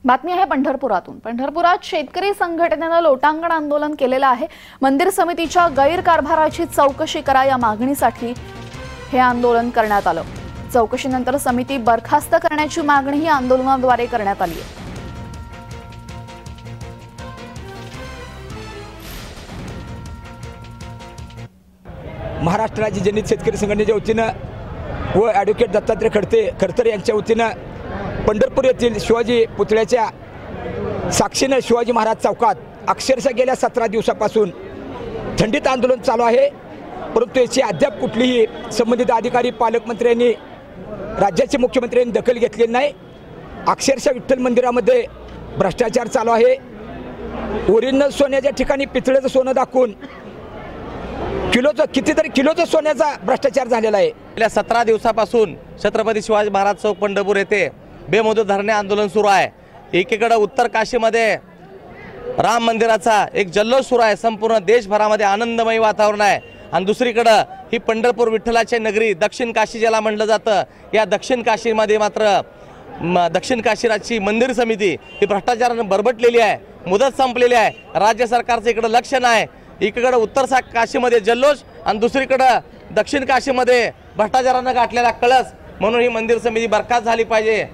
बातमी आहे पंढरपुरातून। पंढरपुरात शेतकरी संघटनेने लोटांगण आंदोलन केलेलं आहे। मंदिर समितीच्या गैरकारभाराची चौकशी करा या मागणीसाठी हे आंदोलन करण्यात आलं। चौकशीनंतर समिती बरखास्त करण्याची मागणी ही आंदोलनाद्वारे करण्यात आली आहे। महाराष्ट्र राज्य जनहित शेतकरी संघटनेच्या वतीनं व ॲडव्होकेट दत्तात्रय खडतर यांच्या वतीनं पंढरपूर येथील शिवाजी पुतळ्याच्या साक्षीने शिवाजी महाराज चौकात अक्षरशः गेल्या 17 दिवसापासून थंडीत आंदोलन चालू आहे। परंतु याची अद्याप कुठलीही संबंधित अधिकारी पालकमंत्र्यांनी राज्याचे मुख्यमंत्र्यांनी दखल घेतलेली नाही। अक्षरशः विठ्ठल मंदिरामध्ये भ्रष्टाचार चालू आहे। ओरिजिनल सोन्याच्या ठिकाणी पितळेचं सोनं दाखवून कितीतरी किलोचं सोन्याचा भ्रष्टाचार झालेला आहे। गेल्या 17 दिवसापासून छत्रपती शिवाजी महाराज चौक पंढरपूर येथे बेमुदत धरणे आंदोलन सुरू आहे। एकीकडे उत्तर काशीमध्ये राम मंदिराचा एक जल्लोष सुरू आहे, संपूर्ण देशभरामध्ये आनंदमय वातावरण आहे। आणि दुसरीकडे ही पंढरपूर विठ्ठलाची नगरी दक्षिण काशी ज्याला म्हटलं जातं, या दक्षिण काशीमध्ये मात्र दक्षिण काशीची मंदिर समिती ही भ्रष्टाचाराने बरबटलेली आहे, मुदत संपलेली आहे। राज्य सरकारचं इकडे लक्ष नाही। एकीकडे उत्तर काशीमध्ये जल्लोष आणि दुसरीकडे दक्षिण काशीमध्ये भ्रष्टाचाराने गाठलेला कळस, म्हणून ही मंदिर समिती बरखास्त झाली पाहिजे